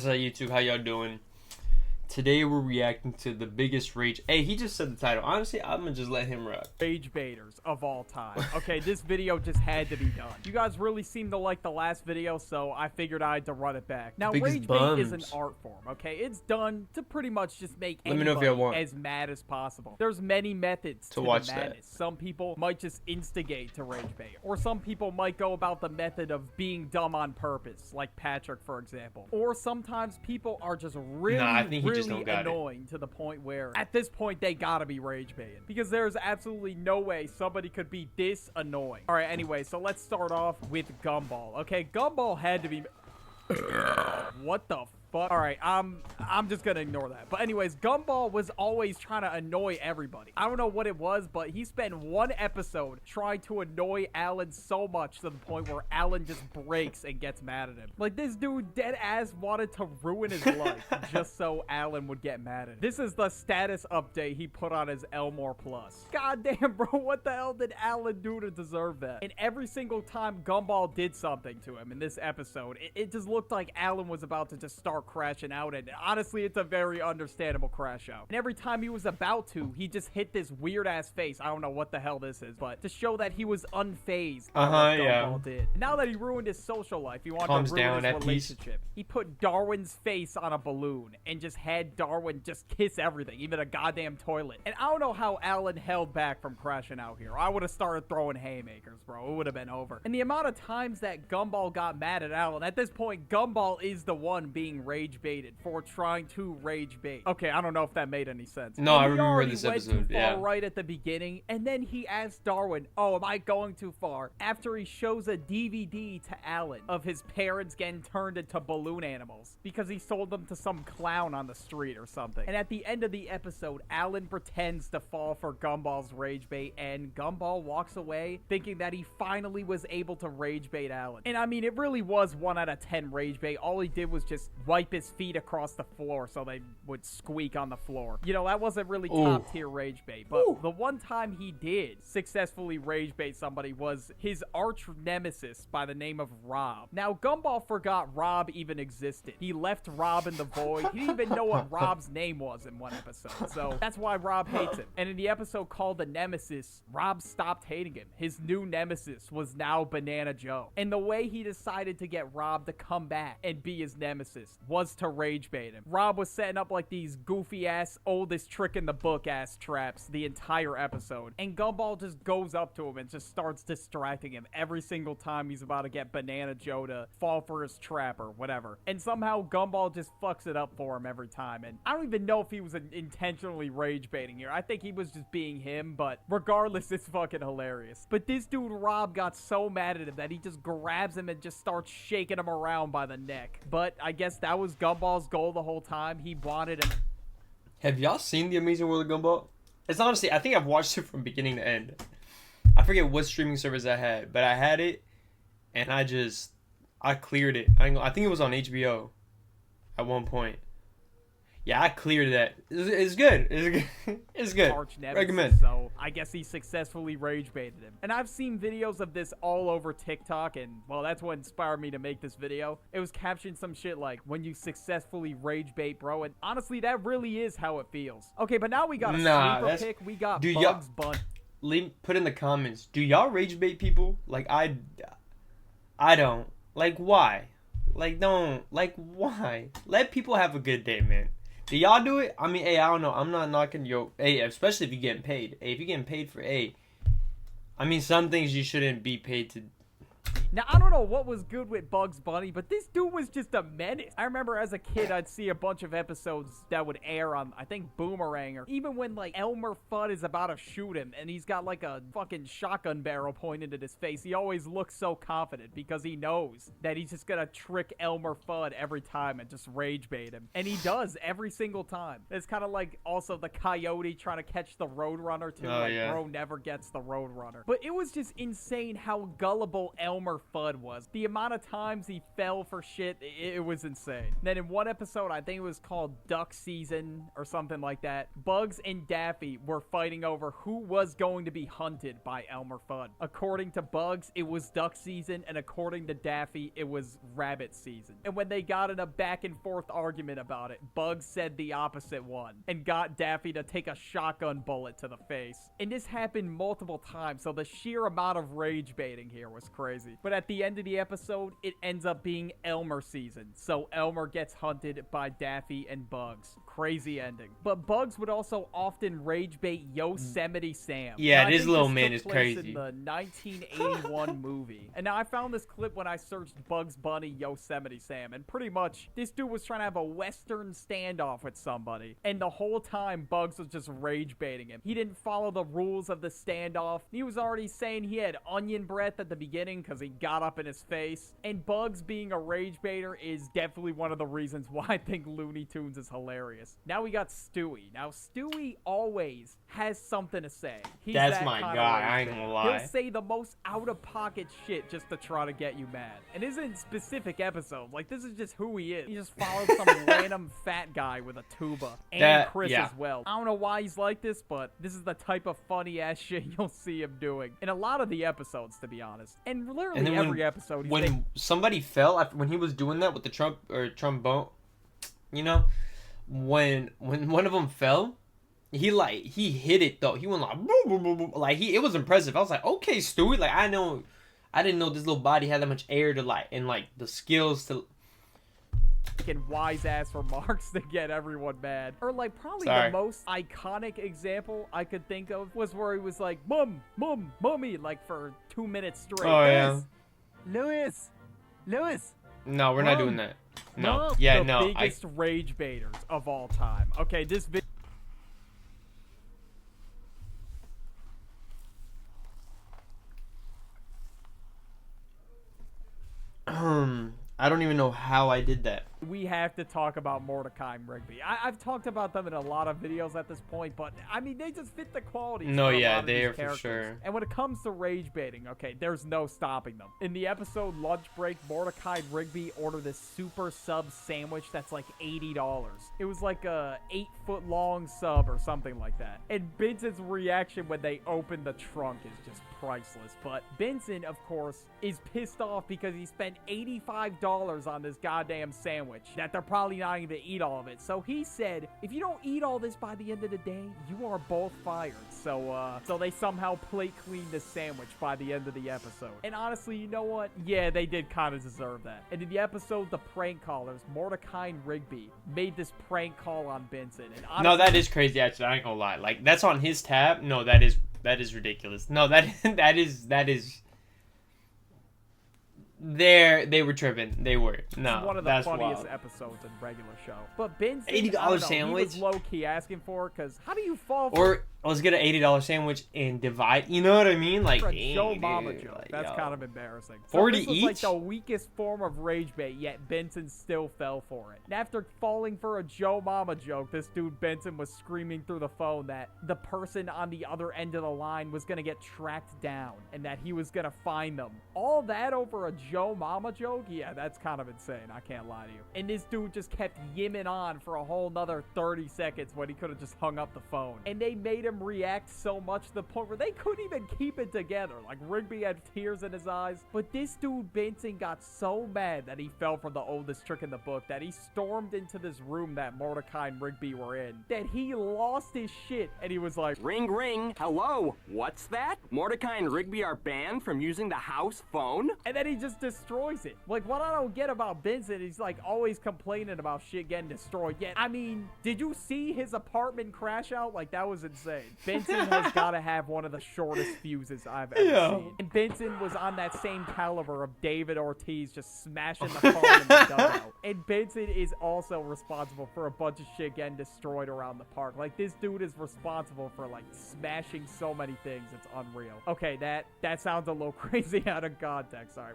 What's up, YouTube? How y'all doing? Today we're reacting to the biggest rage. Hey, he just said the title. Honestly, I'm gonna just let him rock. Ragebaiters of all time. Okay, this video just had to be done. You guys really seemed to like the last video, so I figured I had to run it back. Now, Biggest Ragebait is an bums. art form, okay? It's done to pretty much just make Let me know if y'all want. as mad as possible. There's many methods to watch the that. madness. Some people might just instigate to ragebait, or some people might go about the method of being dumb on purpose, like Patrick, for example. Or sometimes people are just really, Nah, I think he just really don't got it. annoying to the point where at this point they gotta be rage baiting, because there's absolutely no way somebody could be this annoying. All right, anyway, so let's start off with Gumball. Okay, Gumball had to be what the fuck? All right, I'm just gonna ignore that. But anyways, Gumball was always trying to annoy everybody. I don't know what it was, but he spent one episode trying to annoy Alan so much to the point where Alan just breaks and gets mad at him. Like, this dude dead ass wanted to ruin his life just so Alan would get mad at him. This is the status update he put on his Elmore Plus. God damn, bro, what the hell did Alan do to deserve that? And every single time Gumball did something to him in this episode, it just looked like Alan was about to just start crashing out, and honestly, it's a very understandable crash out. And every time he was about to, he just hit this weird ass face. I don't know what the hell this is, but to show that he was unfazed by what Gumball did. And now that he ruined his social life, he wanted to ruin his relationship. He put Darwin's face on a balloon and just had Darwin just kiss everything, even a goddamn toilet. And I don't know how Alan held back from crashing out here. I would have started throwing haymakers, bro. It would have been over. And the amount of times that Gumball got mad at Alan, at this point, Gumball is the one being rage baited for trying to rage bait. Okay, I don't know if that made any sense. No, and I remember this went episode. too far right at the beginning, and then he asked Darwin, "Oh, am I going too far?" After he shows a DVD to Alan of his parents getting turned into balloon animals because he sold them to some clown on the street or something. And at the end of the episode, Alan pretends to fall for Gumball's rage bait, and Gumball walks away thinking that he finally was able to rage bait Alan. And I mean, it really was 1 out of 10 rage bait. All he did was just wipe his feet across the floor so they would squeak on the floor. You know, that wasn't really top tier rage bait, but the one time he did successfully rage bait somebody was his arch nemesis by the name of Rob. Now, Gumball forgot Rob even existed. He left Rob in the void. He didn't even know what Rob's name was in one episode, so that's why Rob hates him. And in the episode called The Nemesis, Rob stopped hating him. His new nemesis was now Banana Joe. And the way he decided to get Rob to come back and be his nemesis was to rage bait him. Rob was setting up like these goofy ass, oldest trick in the book ass traps the entire episode. And Gumball just goes up to him and just starts distracting him every single time he's about to get Banana Joe to fall for his trap or whatever. And somehow Gumball just fucks it up for him every time. And I don't even know if he was intentionally rage baiting here. I think he was just being him, but regardless, it's fucking hilarious. But this dude Rob got so mad at him that he just grabs him and just starts shaking him around by the neck. But I guess that was Gumball's goal the whole time. He wanted him. Have y'all seen The Amazing World of Gumball? It's honestly, I think I've watched it from beginning to end. I forget what streaming service I had, but I had it, and I cleared it. I think it was on HBO at one point. Yeah, I cleared that. It's good. It's good. Arch nemesis, Recommend. So I guess he successfully rage baited him. And I've seen videos of this all over TikTok, and well, that's what inspired me to make this video. It was captioned some shit like, "When you successfully rage bait, bro." And honestly, that really is how it feels. Okay, but now we got a sleeper pick. We got Bugs Bunny. Put in the comments. Do y'all rage bait people? Like I don't. Like why? Like don't. Like why? Let people have a good day, man. Do y'all do it? I mean, hey, I don't know. I'm not knocking yo. Hey, especially if you're getting paid. Hey, if you're getting paid for I mean, some things you shouldn't be paid to. Now, I don't know what was good with Bugs Bunny, but this dude was just a menace. I remember as a kid, I'd see a bunch of episodes that would air on, I think, Boomerang, or even when, like, Elmer Fudd is about to shoot him, and he's got, like, a fucking shotgun barrel pointed at his face. He always looks so confident because he knows that he's just gonna trick Elmer Fudd every time and just rage bait him. And he does every single time. It's kind of like also the Coyote trying to catch the Roadrunner, too. Bro never gets the Roadrunner. But it was just insane how gullible Elmer Fudd was. The amount of times he fell for shit, it was insane. Then in one episode, I think it was called Duck Season or something like that, Bugs and Daffy were fighting over who was going to be hunted by Elmer Fudd. According to Bugs, it was Duck Season, and according to Daffy, it was Rabbit Season. And when they got in a back and forth argument about it, Bugs said the opposite one and got Daffy to take a shotgun bullet to the face. And this happened multiple times, so the sheer amount of rage baiting here was crazy. But at the end of the episode, it ends up being Elmer season, so Elmer gets hunted by Daffy and Bugs. Crazy ending. But Bugs would also often rage bait Yosemite Sam. Yeah, Now, this little took man is place crazy. In the 1981 movie. And now I found this clip when I searched Bugs Bunny Yosemite Sam, and pretty much this dude was trying to have a Western standoff with somebody, and the whole time Bugs was just rage baiting him. He didn't follow the rules of the standoff. He was already saying he had onion breath at the beginning because he got up in his face. And Bugs being a rage baiter is definitely one of the reasons why I think Looney Tunes is hilarious. Now we got Stewie. Now Stewie always has something to say. That's that my kind of guy, rage I ain't baiter. gonna lie. He'll say the most out-of-pocket shit just to try to get you mad. And this isn't specific episodes. Like, this is just who he is. He just follows some random fat guy with a tuba. And Chris as well. I don't know why he's like this, but this is the type of funny-ass shit you'll see him doing in a lot of the episodes, to be honest. And literally every episode. When somebody fell, when he was doing that with the trombone, you know, when one of them fell, he hit it though. He went like boom, boom, boom, boom. Like it was impressive. I was like, okay, Stewie. Like I didn't know this little body had that much air to and the skills to. Wise ass remarks to get everyone mad. Or probably the most iconic example I could think of was where he was like, mummy, for 2 minutes straight. Oh yeah. Louis. No, we're not doing that. No. Mom. Yeah, the no. biggest rage baiters of all time. Okay, this video. I don't even know how I did that. We have to talk about Mordecai and Rigby. I've talked about them in a lot of videos at this point, but I mean, they just fit the qualities. No, for a yeah, lot of they these are for characters. sure. And when it comes to rage baiting, okay, there's no stopping them. In the episode Lunch Break, Mordecai and Rigby order this super sub sandwich that's like $80. It was like a 8-foot long sub or something like that. And Benson's reaction when they open the trunk is just priceless. But Benson, of course, is pissed off because he spent $85 on this goddamn sandwich that they're probably not even gonna eat all of it. So he said, if you don't eat all this by the end of the day, you are both fired. So they somehow plate cleaned the sandwich by the end of the episode. And honestly, you know what? Yeah, they did kind of deserve that. And in the episode, the prank callers, Mordecai and Rigby, made this prank call on Benson. And honestly, no, that is crazy. Actually, I ain't gonna lie. Like that's on his tab. No, that is ridiculous. No, that is. They were tripping. They were. No, it's one of the that's funniest wild. episodes in regular show. But Benson, $80 sandwich? he was low-key asking for it, because how do you fall for Or let's get an $80 sandwich and divide. You know what I mean? Like a Joe dude, Mama joke? like, That's yo. kind of embarrassing. 40 this was each? like the weakest form of rage bait, yet Benson still fell for it. And after falling for a Joe Mama joke, this dude Benson was screaming through the phone that the person on the other end of the line was gonna get tracked down and that he was gonna find them. All that over a Joe Mama joke? Yeah, that's kind of insane. I can't lie to you. And this dude just kept yimming on for a whole nother 30 seconds when he could have just hung up the phone. And they made him react so much to the point where they couldn't even keep it together. Like, Rigby had tears in his eyes. But this dude, Benson, got so mad that he fell for the oldest trick in the book that he stormed into this room that Mordecai and Rigby were in, that he lost his shit, and he was like, Ring, ring. Hello. What's that? Mordecai and Rigby are banned from using the house phone? and then he just destroys it. Like, what I don't get about Benson, he's like always complaining about shit getting destroyed. Yet, I mean, did you see his apartment crash out? Like, that was insane. Benson has got to have one of the shortest fuses I've ever seen. And Benson was on that same caliber of David Ortiz just smashing the phone in the dugout. And Benson is also responsible for a bunch of shit getting destroyed around the park. Like, this dude is responsible for, like, smashing so many things. It's unreal. Okay, that sounds a little crazy out of context. All right,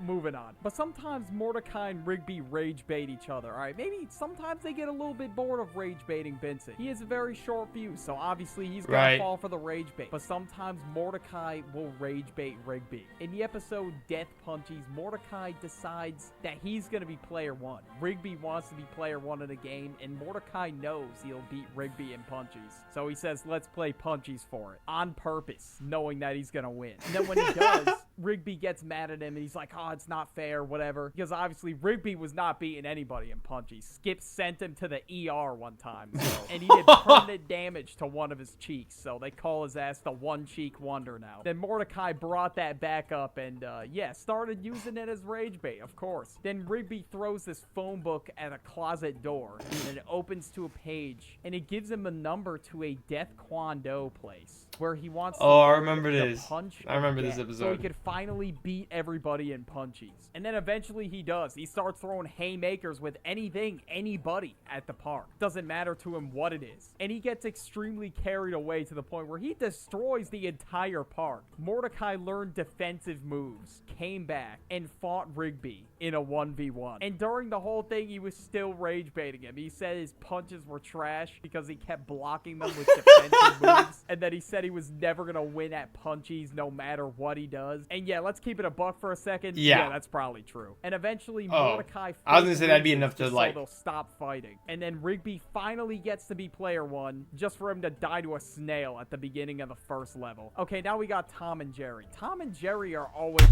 moving on. But sometimes Mordecai and Rigby rage bait each other. All right, maybe sometimes they get a little bit bored of rage baiting Benson. He has a very short fuse, so obviously he's gonna Right. fall for the rage bait, but sometimes Mordecai will rage bait Rigby. In the episode Death Punchies, Mordecai decides that he's gonna be player one. Rigby wants to be player one in the game, and Mordecai knows he'll beat Rigby in Punchies. So he says, let's play Punchies for it. On purpose, knowing that he's gonna win. And then when he does, Rigby gets mad at him, and he's like, oh, it's not fair, whatever. Because obviously, Rigby was not beating anybody in Punchies. Skip sent him to the ER one time, so, and he did permanent damage to one of his cheeks, so they call his ass the one-cheek wonder now. Then Mordecai brought that back up and, yeah, started using it as rage bait, of course. Then Rigby throws this phone book at a closet door, and it opens to a page, and it gives him a number to a Death Kwon Do place, where he wants to I learn remember the this. punch I remember of this death, episode. so he could finally beat everybody in Punchies. And then eventually he does. He starts throwing haymakers with anything, anybody at the park. Doesn't matter to him what it is. And he gets extremely carried away to the point where he destroys the entire park. Mordecai learned defensive moves, came back, and fought Rigby in a 1v1. And during the whole thing, he was still rage baiting him. He said his punches were trash because he kept blocking them with defensive moves. And then he said he was never going to win at Punchies no matter what he does. And yeah, let's keep it a buck for a second. Yeah. That's probably true. And eventually, Mordecai I was gonna faked say that'd be Rigby enough to, just like- so they'll stop fighting. And then Rigby finally gets to be player one, just for him to die to a snail at the beginning of the first level. Okay, now we got Tom and Jerry. Tom and Jerry are always...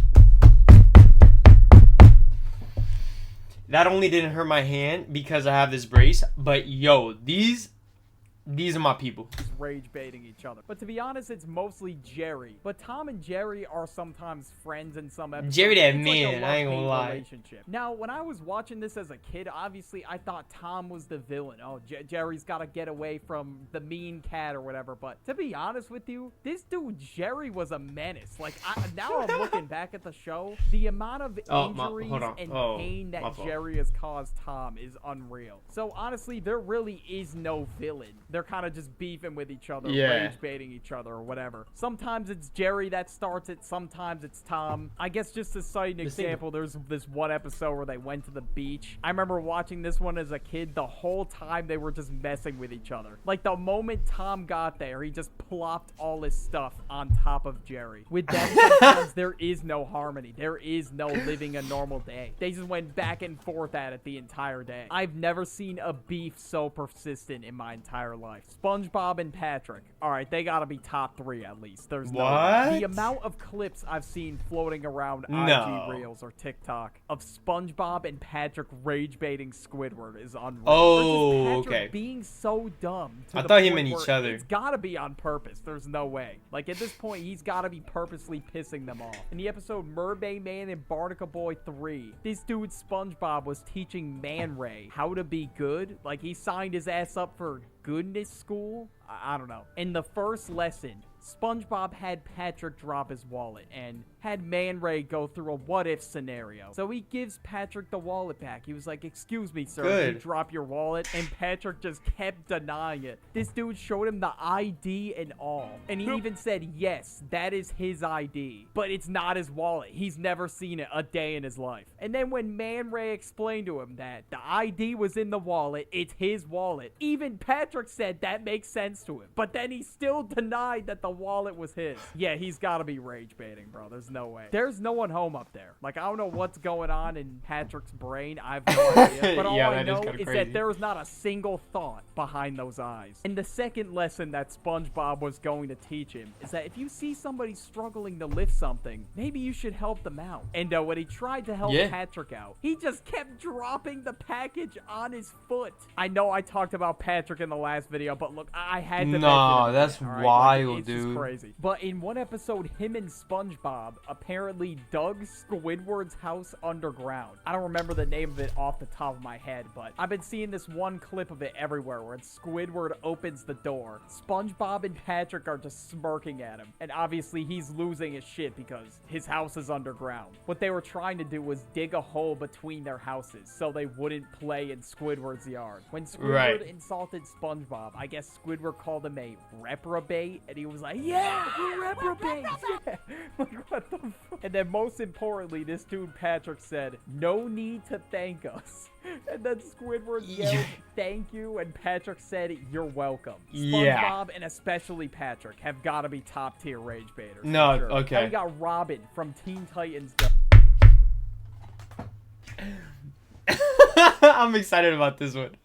That only didn't hurt my hand because I have this brace. But yo, these are my people. rage baiting each other. But to be honest, it's mostly Jerry. But Tom and Jerry are sometimes friends in some episodes. Jerry that It's like a man, I ain't gonna love-hate lie. relationship. Now, when I was watching this as a kid, obviously I thought Tom was the villain. Oh, Jerry's got to get away from the mean cat or whatever. But to be honest with you, this dude Jerry was a menace. Like now I'm looking back at the show, the amount of injuries and pain that Jerry has caused Tom is unreal. So honestly, there really is no villain. They're kind of just beefing with each other, rage baiting each other or whatever. Sometimes it's Jerry that starts it, sometimes it's Tom. I guess just to cite an example, there's this one episode where they went to the beach. I remember watching this one as a kid. The whole time they were just messing with each other. Like the moment Tom got there, he just plopped all his stuff on top of Jerry. With them, sometimes there is no harmony. There is no living a normal day. They just went back and forth at it the entire day. I've never seen a beef so persistent in my entire life. SpongeBob and Patrick. All right, they gotta be top 3 at least. There's no way. The amount of clips I've seen floating around IG Reels or TikTok of SpongeBob and Patrick rage baiting Squidward is unreal. Oh, Patrick being so dumb. I thought he meant each other. It's gotta be on purpose. There's no way. Like at this point, he's gotta be purposely pissing them off. In the episode Mermaid Man and Barnacle Boy 3, this dude SpongeBob was teaching Man Ray how to be good. Like he signed his ass up for goodness school. I don't know. In the first lesson, SpongeBob had Patrick drop his wallet and had Man Ray go through a what-if scenario. So he gives Patrick the wallet back. He was like, excuse me, sir, did you drop your wallet? And Patrick just kept denying it. This dude showed him the ID and all. And he even said, yes, that is his ID. But it's not his wallet. He's never seen it a day in his life. And then when Man Ray explained to him that the ID was in the wallet, it's his wallet, even Patrick said that makes sense to him. But then he still denied that the wallet was his. Yeah, he's got to be rage baiting, bro. There's no way. There's no one home up there. Like, I don't know what's going on in Patrick's brain. I have no idea. But all I know is that there is not a single thought behind those eyes. And the second lesson that SpongeBob was going to teach him is that if you see somebody struggling to lift something, maybe you should help them out. And when he tried to help Patrick out, he just kept dropping the package on his foot. I know I talked about Patrick in the last video, but look, I had to mention him. That's right? wild, it's dude. Just crazy. But in one episode, him and SpongeBob apparently dug Squidward's house underground. I don't remember the name of it off the top of my head, but I've been seeing this one clip of it everywhere where Squidward opens the door. SpongeBob and Patrick are just smirking at him, and obviously he's losing his shit because his house is underground. What they were trying to do was dig a hole between their houses so they wouldn't play in Squidward's yard. When Squidward insulted SpongeBob, I guess Squidward called him a reprobate, and he was like, like, yeah, we're reprobates. Yeah. Like, what the fuck? And then most importantly, this dude Patrick said, no need to thank us. And then Squidward yelled, thank you, and Patrick said, you're welcome. Yeah. SpongeBob and especially Patrick have got to be top tier rage baiters. No, for sure. okay. Now we got Robin from Teen Titans Go. I'm excited about this one.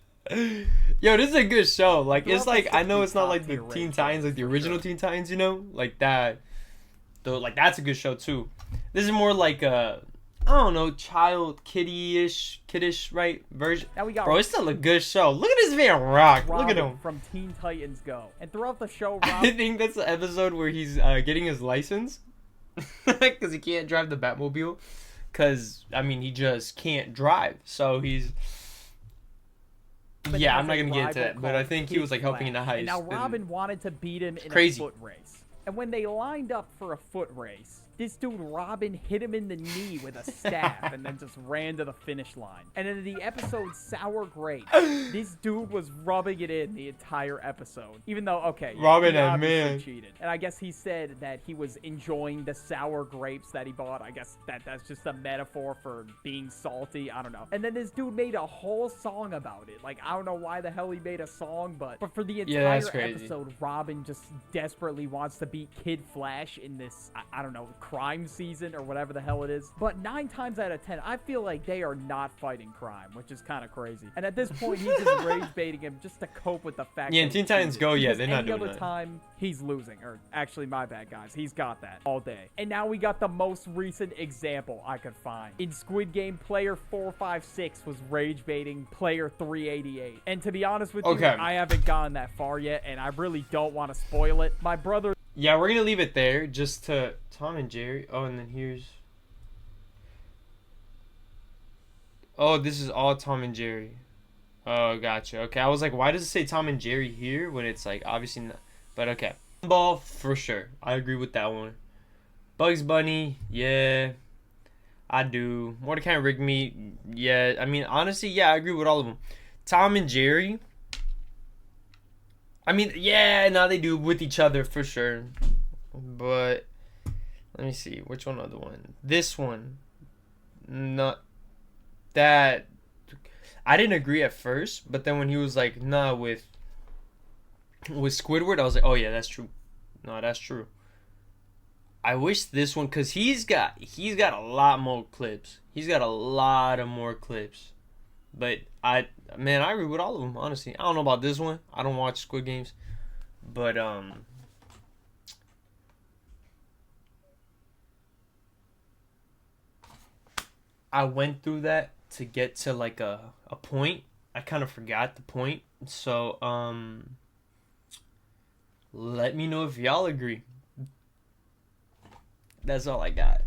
Yo, this is a good show. Like, it's like, I know it's not like the Teen Titans, like the original Teen Titans, you know, like that. Though, like, that's a good show too. This is more like a, I don't know, child kiddish, right, version. Now we got Bro, it's still a good show. Look at this man rock. Robin Look at him. from Teen Titans Go. And throughout the show, I Robin think that's the episode where he's getting his license because he can't drive the Batmobile. Because, I mean, he just can't drive. So he's... Yeah, I'm not going to get into that. But I think he was, like, helping in the heist. And now Robin wanted to beat him in crazy. a foot race. And when they lined up for a foot race, this dude Robin hit him in the knee with a staff and then just ran to the finish line. And in the episode Sour Grapes, this dude was rubbing it in the entire episode. Even though, okay, Robin he and obviously man cheated. And I guess he said that he was enjoying the sour grapes that he bought. I guess that's just a metaphor for being salty. I don't know. And then this dude made a whole song about it. Like, I don't know why the hell he made a song, but for the entire episode, Robin just desperately wants to beat Kid Flash in this, I don't know, crime season or whatever the hell it is. But 9 times out of 10, I feel like they are not fighting crime, which is kind of crazy. And at this point, he's just rage baiting him just to cope with the fact yeah, that Teen Titans Go, yeah, they're not any doing other that. time, he's losing. Or actually, my bad, guys. He's got that all day. And now we got the most recent example I could find. In Squid Game, player 456 was rage baiting player 388. And to be honest with you, I haven't gone that far yet, and I really don't want to spoil it. My brother... Yeah, we're gonna leave it there just to Tom and Jerry. Oh, and then here's... Oh, this is all Tom and Jerry. Oh, gotcha. Okay, I was like, why does it say Tom and Jerry here when it's like obviously not? But okay. Ball for sure. I agree with that one. Bugs Bunny, yeah, I do. Mordecai and Rigby, yeah. I mean, honestly, yeah, I agree with all of them. Tom and Jerry. I mean, yeah, now they do with each other for sure. But let me see, which one other one? This one, not that. I didn't agree at first, but then when he was like, nah, with Squidward, I was like, oh yeah, that's true. No, that's true. I wish this one, cause he's got a lot more clips. He's got a lot of more clips. But I agree with all of them, honestly. I don't know about this one. I don't watch Squid Games. But I went through that to get to like a point. I kind of forgot the point. So let me know if y'all agree. That's all I got.